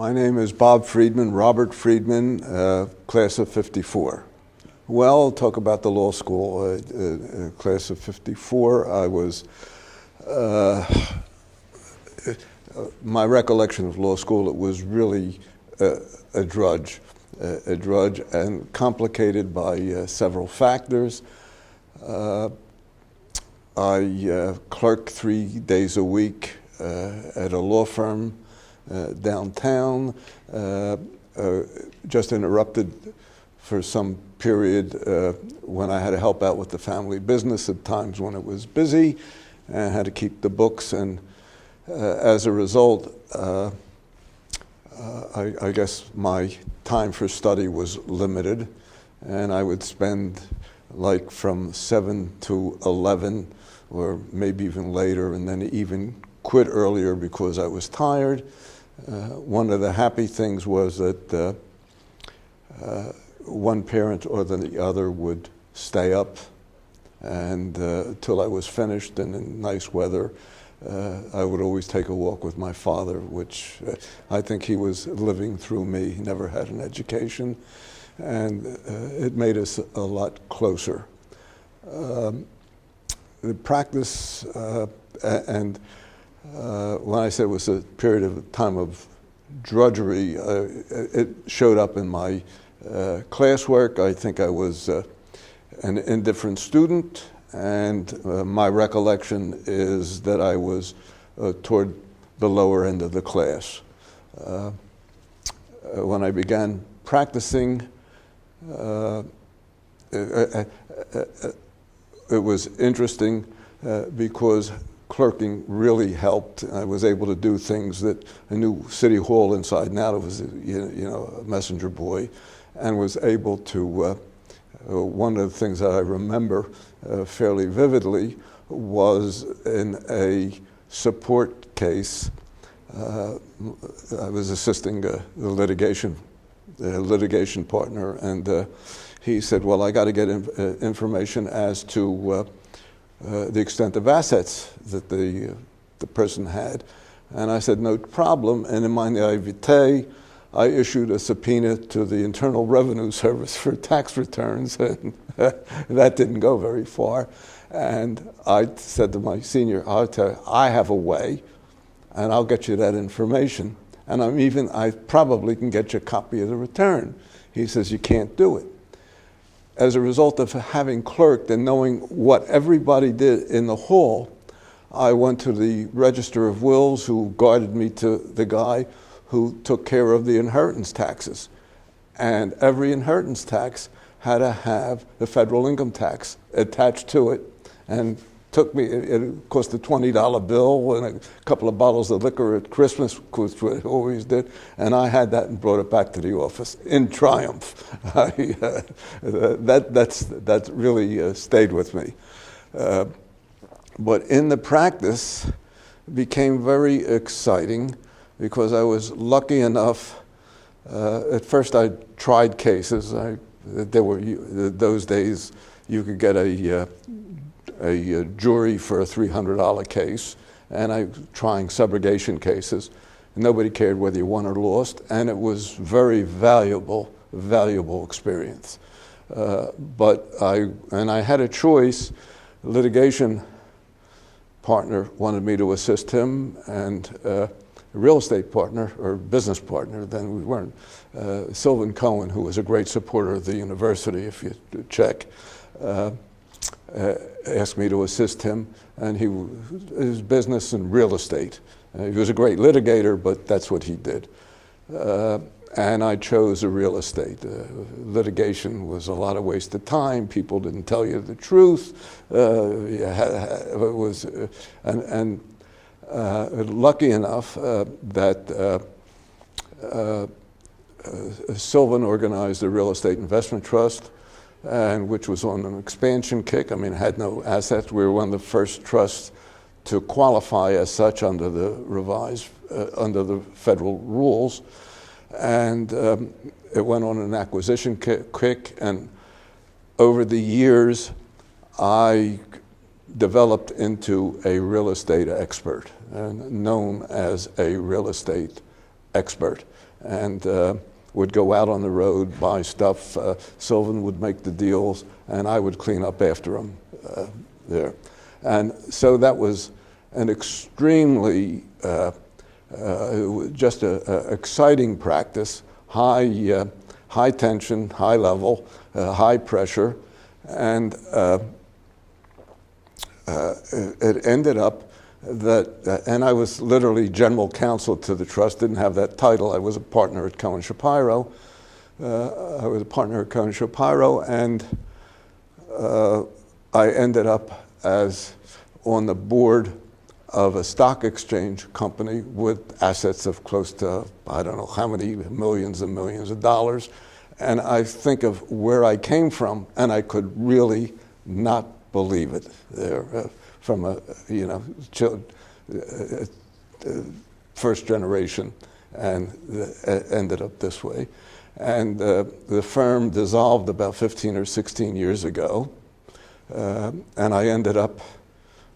My name is Bob Freedman, Robert Freedman, class of '54. Well, I'll talk about the law school, class of '54. I was, my recollection of law school, it was really a drudge and complicated by several factors. I clerked 3 days a week at a law firm downtown, just interrupted for some period when I had to help out with the family business at times when it was busy and had to keep the books, and as a result, I guess my time for study was limited, and I would spend like from 7 to 11 or maybe even later, and then even quit earlier because I was tired. One of the happy things was that one parent or the other would stay up, and till I was finished, and in nice weather, I would always take a walk with my father, which I think he was living through me. He never had an education, and it made us a lot closer. The practice, and when I said it was a period of time of drudgery, it showed up in my classwork. I think I was an indifferent student, and my recollection is that I was toward the lower end of the class. When I began practicing, it was interesting because clerking really helped. I was able to do things that I knew City Hall inside and out. I was, a messenger boy, and was able to. One of the things that I remember fairly vividly was in a support case. I was assisting the litigation partner, and he said, "Well, I got to get information as to the extent of assets that the person had." And I said, "No problem." And in my naivete, I issued a subpoena to the Internal Revenue Service for tax returns, and that didn't go very far. And I said to my senior, "I'll tell you, I have a way, and I'll get you that information. And I probably can get you a copy of the return." He says, "You can't do it." As a result of having clerked and knowing what everybody did in the hall, I went to the Register of Wills, who guided me to the guy who took care of the inheritance taxes. And every inheritance tax had to have the federal income tax attached to it, and took me, it cost a $20 bill and a couple of bottles of liquor at Christmas, which we always did, and I had that and brought it back to the office in triumph. That really stayed with me. But in the practice, it became very exciting because I was lucky enough. At first I tried cases. Those days you could get a jury for a $300 case, and I was trying subrogation cases. Nobody cared whether you won or lost, and it was very valuable experience. But I had a choice. The litigation partner wanted me to assist him, and a real estate partner, or business partner, then we weren't, Sylvan Cohen, who was a great supporter of the university, if you check, asked me to assist him, and his business in real estate. He was a great litigator, but that's what he did. And I chose a real estate. Litigation was a lot of wasted time. People didn't tell you the truth. Lucky enough that Sylvan organized a real estate investment trust, and which was on an expansion kick. I mean, it had no assets. We were one of the first trusts to qualify as such under the revised, under the federal rules. And it went on an acquisition kick, and over the years, I developed into a real estate expert, and known as a real estate expert. and would go out on the road, buy stuff. Sylvan would make the deals, and I would clean up after him there. And so that was an extremely, just a exciting practice, high tension, high level, high pressure, and it ended up that, and I was literally general counsel to the trust, didn't have that title. I was a partner at Cohen Shapiro. And I ended up as on the board of a stock exchange company with assets of close to, I don't know how many millions and millions of dollars. And I think of where I came from, and I could really not believe it. From a, first generation, and ended up this way. And the firm dissolved about 15 or 16 years ago, and I ended up,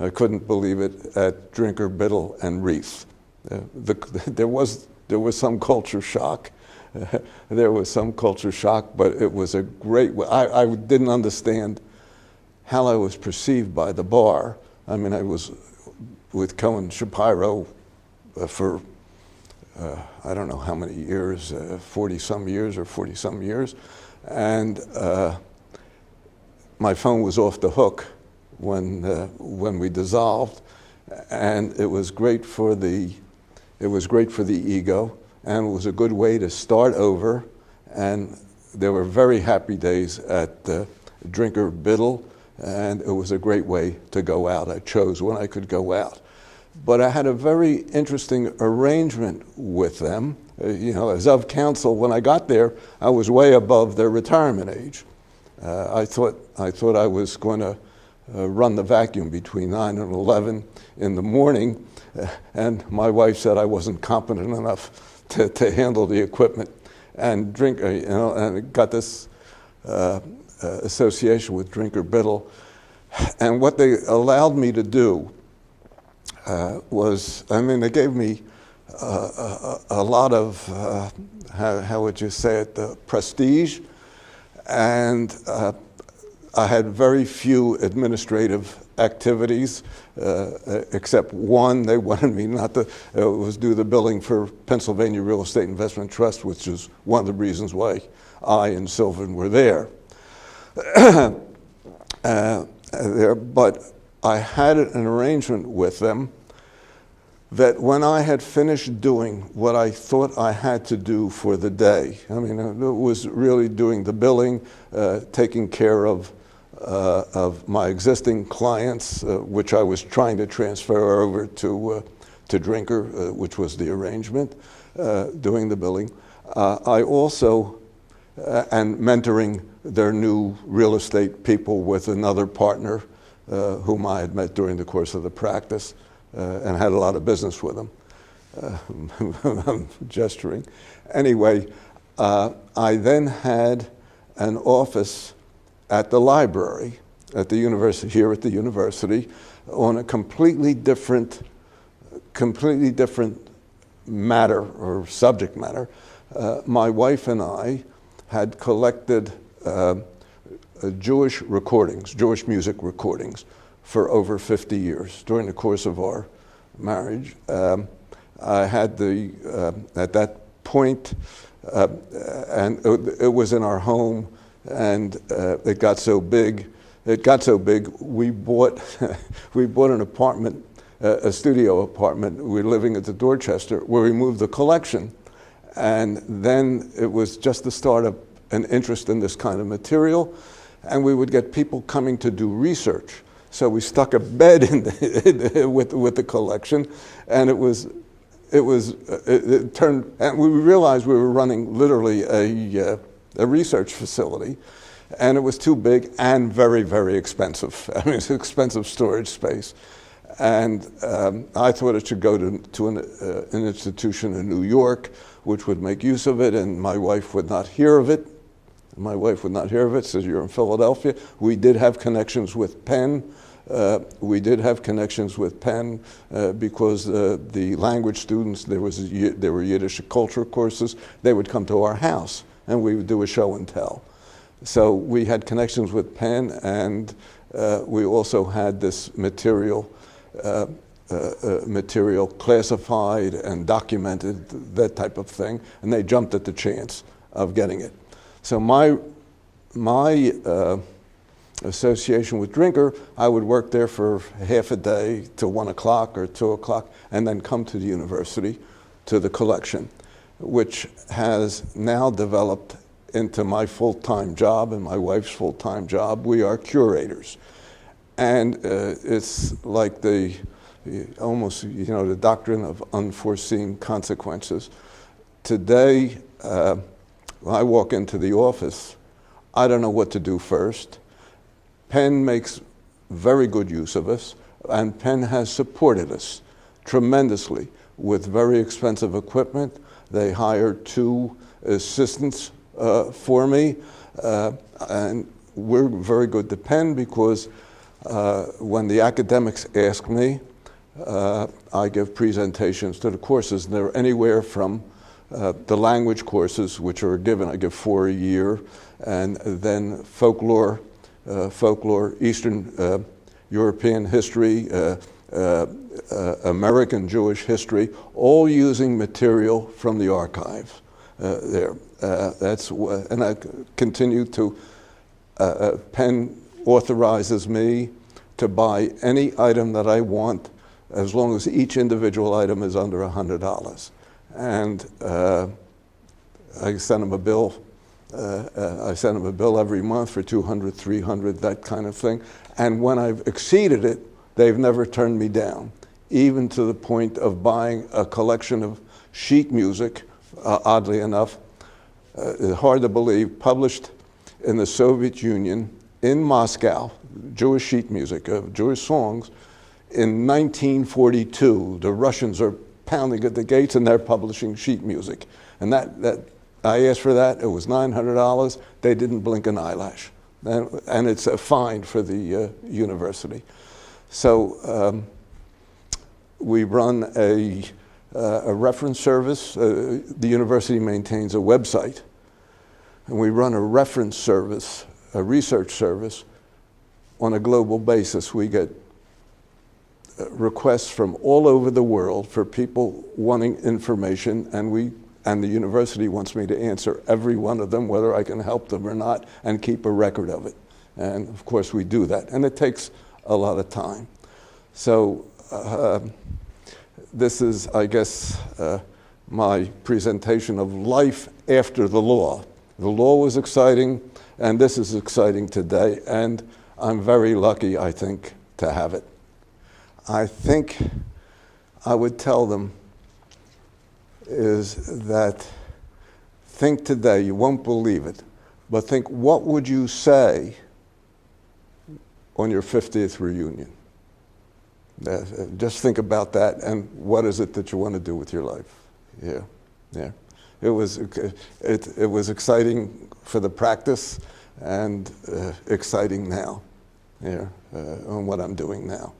I couldn't believe it, at Drinker, Biddle, and Reith. There was some culture shock. There was some culture shock, but it was a great, I didn't understand how I was perceived by the bar. I mean, I was with Cohen Shapiro for, I don't know how many years, 40-some years or 40-some years. And my phone was off the hook when we dissolved. And it was great for the ego, and it was a good way to start over. And there were very happy days at Drinker, Biddle, and it was a great way to go out. I chose when I could go out. But I had a very interesting arrangement with them. As of counsel, when I got there, I was way above their retirement age. I thought I was going to run the vacuum between 9 and 11 in the morning, and my wife said I wasn't competent enough to handle the equipment and drink, and got this association with Drinker Biddle. And what they allowed me to do was, they gave me a lot of, how would you say it, prestige. And I had very few administrative activities, except one. They wanted me not to do the billing for Pennsylvania Real Estate Investment Trust, which is one of the reasons why I and Sylvan were there. But I had an arrangement with them that when I had finished doing what I thought I had to do for the day, it was really doing the billing, taking care of my existing clients, which I was trying to transfer over to Drinker, which was the arrangement, doing the billing. I also, and mentoring their new real estate people with another partner whom I had met during the course of the practice and had a lot of business with them. I'm gesturing. Anyway, I then had an office at the library at the university, here at the university, on a completely different matter or subject matter. My wife and I had collected Jewish recordings, Jewish music recordings, for over 50 years during the course of our marriage. I had at that point, and it was in our home, and it got so big. We bought an apartment, a studio apartment. We were living at the Dorchester, where we moved the collection, and then it was just the start of an interest in this kind of material, and we would get people coming to do research. So we stuck a bed with the collection, and it turned, and we realized we were running literally a research facility, and it was too big and very, very expensive. It's expensive storage space. And I thought it should go to an institution in New York, which would make use of it, and my wife would not hear of it. Says, you're in Philadelphia. We did have connections with Penn, We did have connections with Penn because the language students, there were Yiddish culture courses, they would come to our house and we would do a show and tell. So we had connections with Penn, and we also had this material classified and documented, that type of thing, and they jumped at the chance of getting it. So my association with Drinker, I would work there for half a day till 1 o'clock or 2 o'clock, and then come to the university, to the collection, which has now developed into my full-time job and my wife's full-time job. We are curators. And it's like almost the doctrine of unforeseen consequences. Today, when I walk into the office, I don't know what to do first. Penn makes very good use of us, and Penn has supported us tremendously with very expensive equipment. They hired 2 assistants for me, and we're very good to Penn because when the academics ask me, I give presentations to the courses. And they're anywhere from the language courses, which are given, I give 4 a year, and then folklore, Eastern European history, American Jewish history, all using material from the archive there. And I continue to, Penn authorizes me to buy any item that I want as long as each individual item is under $100. And I send them a bill. I send them a bill every month for $200, $300, that kind of thing. And when I've exceeded it, they've never turned me down, even to the point of buying a collection of sheet music, oddly enough, it's hard to believe, published in the Soviet Union in Moscow, Jewish sheet music, Jewish songs, in 1942. The Russians are pounding at the gates and they're publishing sheet music. And that I asked for that, it was $900, they didn't blink an eyelash. And it's a fine for the university. So we run a reference service. The university maintains a website, and we run a reference service, a research service, on a global basis. We get requests from all over the world for people wanting information, and the university wants me to answer every one of them, whether I can help them or not, and keep a record of it. And of course we do that, and it takes a lot of time. So this is, I guess, my presentation of life after the law. The law was exciting, and this is exciting today, and I'm very lucky, I think, to have it. I think I would tell them is that think today, you won't believe it, but think, what would you say on your 50th reunion? Just think about that, and what is it that you want to do with your life? Yeah. It was exciting for the practice, and exciting now, on what I'm doing now.